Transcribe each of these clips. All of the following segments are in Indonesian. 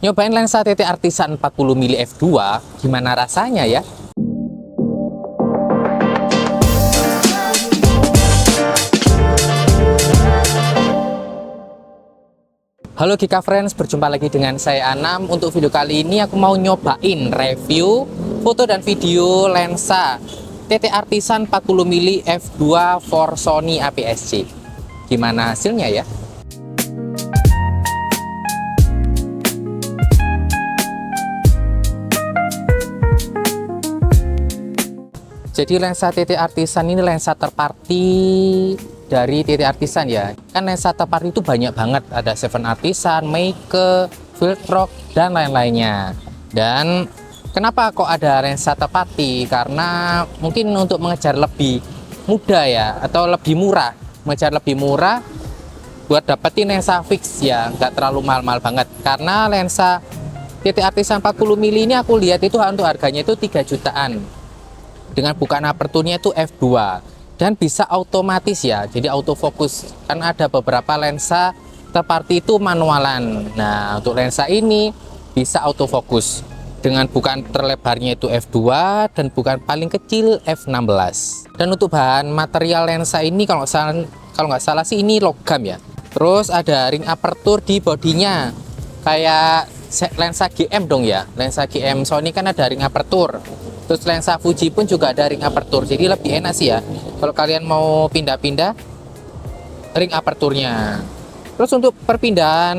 Nyobain lensa TT Artisan 40mm f2, gimana rasanya ya? Halo Gika Friends, berjumpa lagi dengan saya Anam. Untuk video kali ini aku mau nyobain review foto dan video lensa TT Artisan 40mm f2 for Sony APS-C. Gimana hasilnya ya? Jadi lensa TT Artisan ini lensa third party dari TT Artisan ya. Kan lensa third party itu banyak banget, ada Seven Artisan, Meike, Viltrox, dan lain-lainnya. Dan kenapa kok ada lensa third party? Karena mungkin untuk mengejar lebih mudah ya, atau lebih murah. Mengejar lebih murah buat dapetin lensa fix ya, nggak terlalu mahal-mahal banget. Karena lensa TT Artisan 40mm ini aku lihat itu untuk harganya itu 3 jutaan. Dengan bukaan aperturnya itu f2 dan bisa otomatis ya, jadi autofocus. Kan ada beberapa lensa third party itu manualan. Nah, untuk lensa ini bisa autofocus dengan bukaan terlebarnya itu f2 dan bukaan paling kecil f16. Dan untuk bahan material lensa ini kalau nggak salah sih ini logam ya. Terus ada ring apertur di bodinya kayak lensa GM dong ya. Lensa GM Sony kan ada ring apertur. Terus lensa Fuji pun juga ada ring apertur, jadi lebih enak sih ya kalau kalian mau pindah-pindah ring aperturnya. Terus untuk perpindahan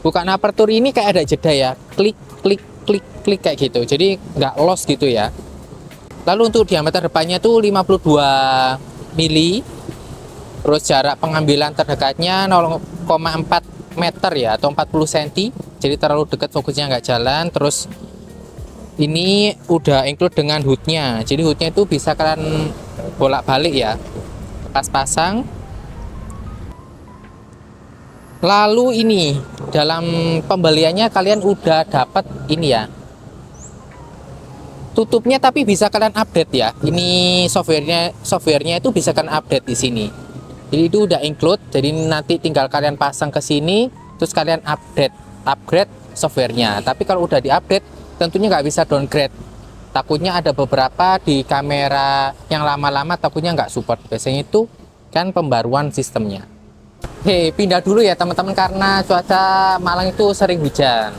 bukan apertur ini kayak ada jeda ya, klik klik klik klik kayak gitu, jadi nggak lost gitu ya. Lalu untuk diameter depannya tuh 52 mili, terus jarak pengambilan terdekatnya 0,4 meter ya, atau 40 cm, jadi terlalu dekat fokusnya nggak jalan. Terus ini udah include dengan hoodnya, jadi hoodnya itu bisa kalian bolak-balik ya, pas pasang. Lalu ini dalam pembeliannya kalian udah dapat ini ya, tutupnya, tapi bisa kalian update ya. Ini softwarenya itu bisa kalian update di sini. Jadi itu udah include, jadi nanti tinggal kalian pasang ke sini, terus kalian upgrade softwarenya. Tapi kalau udah diupdate tentunya nggak bisa downgrade, takutnya ada beberapa di kamera yang lama-lama takutnya nggak support. Biasanya itu kan pembaruan sistemnya. Pindah dulu ya teman-teman, karena cuaca Malang itu sering hujan.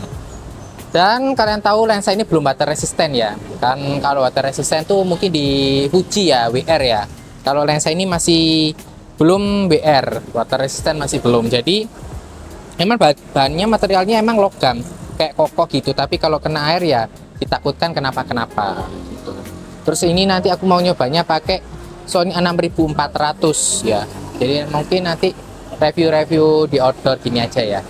Dan kalian tahu lensa ini belum water resistant ya, kan kalau water resistant tuh mungkin di Fuji ya, WR ya. Kalau lensa ini masih belum WR, water resistant masih belum. Jadi emang bahannya, materialnya emang logam kayak kokoh gitu, tapi kalau kena air ya ditakutkan kenapa-kenapa gitu. Terus ini nanti aku mau nyobanya pakai Sony 6400 ya, jadi mungkin nanti review di outdoor gini aja ya.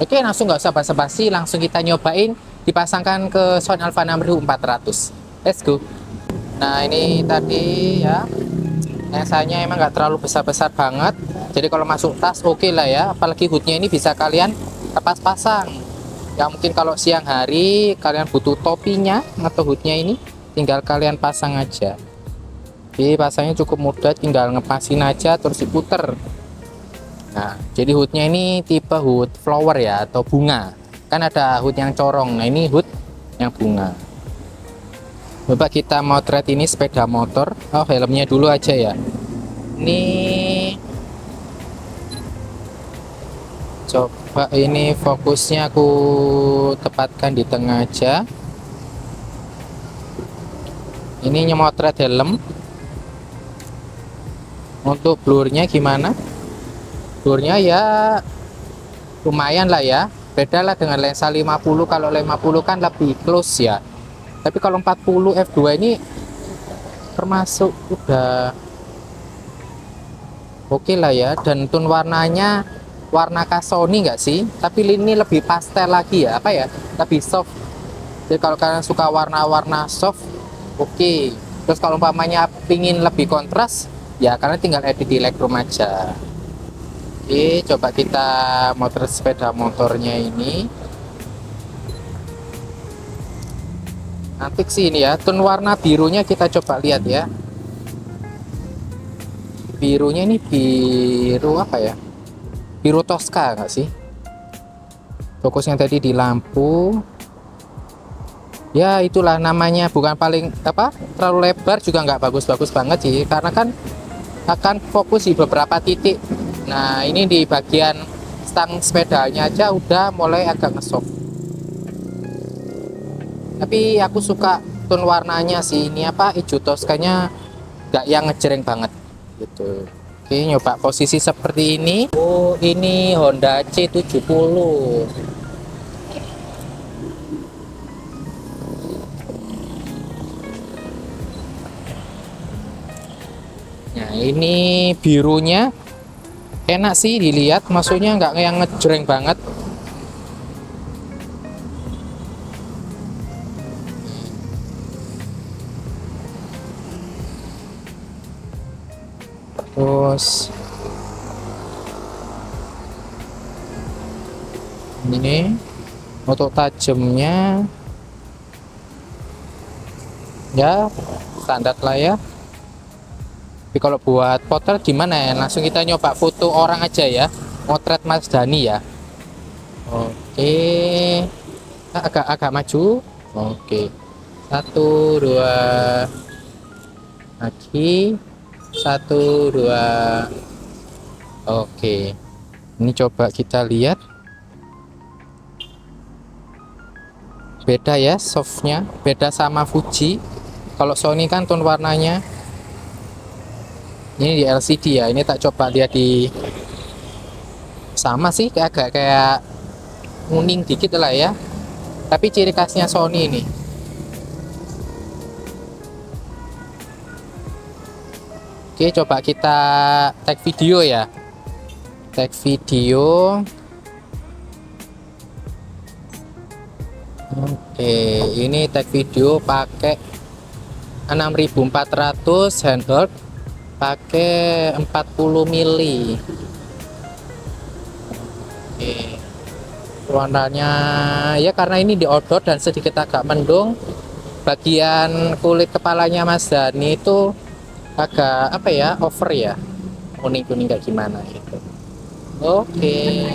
Oke, langsung nggak usah basa-basi, langsung kita nyobain dipasangkan ke Sony Alpha 6400. Let's go. Nah, ini tadi ya, lensanya emang nggak terlalu besar-besar banget, jadi kalau masuk tas oke lah ya. Apalagi hoodnya ini bisa kalian lepas pasang ya. Mungkin kalau siang hari kalian butuh topinya atau hoodnya, ini tinggal kalian pasang aja. Jadi pasangnya cukup mudah, tinggal ngepasin aja terus diputer. Nah, jadi hoodnya ini tipe hood flower ya, atau bunga. Kan ada hood yang corong, nah ini hood yang bunga. Coba kita motret ini sepeda motor. Oh, helmnya dulu aja ya. Ini coba ini fokusnya aku tepatkan di tengah aja. Ini nyemotret helm. Untuk blurnya gimana? Blurnya ya lumayan lah ya, beda lah dengan lensa 50. Kalau 50 kan lebih close ya, tapi kalau 40 f2 ini termasuk udah oke lah ya. Dan tone warnanya warna khas Sony nggak sih, tapi ini lebih pastel lagi ya, apa ya, lebih soft. Jadi kalau kalian suka warna-warna soft, oke. Terus kalau umpamanya pingin lebih kontras ya, kalian tinggal edit di Lightroom aja. Oke, coba kita motor sepeda motornya ini. Nanti sih ini ya, tone warna birunya kita coba lihat ya. Birunya ini biru apa ya, biru Tosca nggak sih? Fokusnya tadi di lampu. Ya itulah namanya, bukan paling apa terlalu lebar juga nggak bagus-bagus banget sih, karena kan akan fokus di beberapa titik. Nah ini di bagian stang sepedanya aja udah mulai agak ngesok, tapi aku suka tone warnanya sih, ini apa hijau toskanya nggak yang ngejreng banget gitu. Oke, nyoba posisi seperti ini. Oh ini Honda C70. Nah ini birunya enak sih dilihat, maksudnya nggak yang ngejreng banget. Terus ini untuk tajamnya ya standar lah ya. Tapi kalau buat potret gimana ya? Langsung kita nyoba foto orang aja ya. Potret Mas Dani ya. Oke. Agak maju. Oke. 1, 2. Lagi. 1, 2. Oke. Ini coba kita lihat. Beda ya softnya. Beda sama Fuji. Kalau Sony kan tone warnanya. Ini di LCD ya, ini tak coba lihat di sama sih, agak kayak kuning dikit lah ya, tapi ciri khasnya Sony ini. Oke, coba kita tag video ya, tag video. Oke, ini tag video pakai 6400 handheld, pakai 40 mili. Oke. Warnanya ya karena ini di outdoor dan sedikit agak mendung, bagian kulit kepalanya Mas Dani itu agak apa ya, over ya, kuning-kuning kayak gimana gitu. Oke.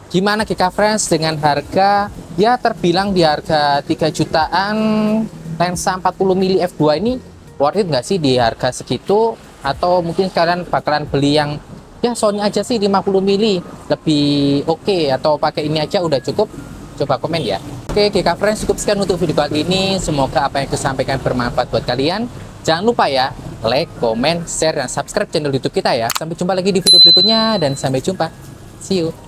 Gimana GK Friends dengan harga ya terbilang di harga 3 jutaan, lensa 40 mili f2 ini worth it nggak sih di harga segitu? Atau mungkin kalian bakalan beli yang ya Sony aja sih 50 mili lebih oke, atau pakai ini aja udah cukup? Coba komen ya. Oke GK Friends, cukup sekian untuk video kali ini, semoga apa yang aku sampaikan bermanfaat buat kalian. Jangan lupa ya like, comment, share, dan subscribe channel YouTube kita ya. Sampai jumpa lagi di video berikutnya dan sampai jumpa, see you.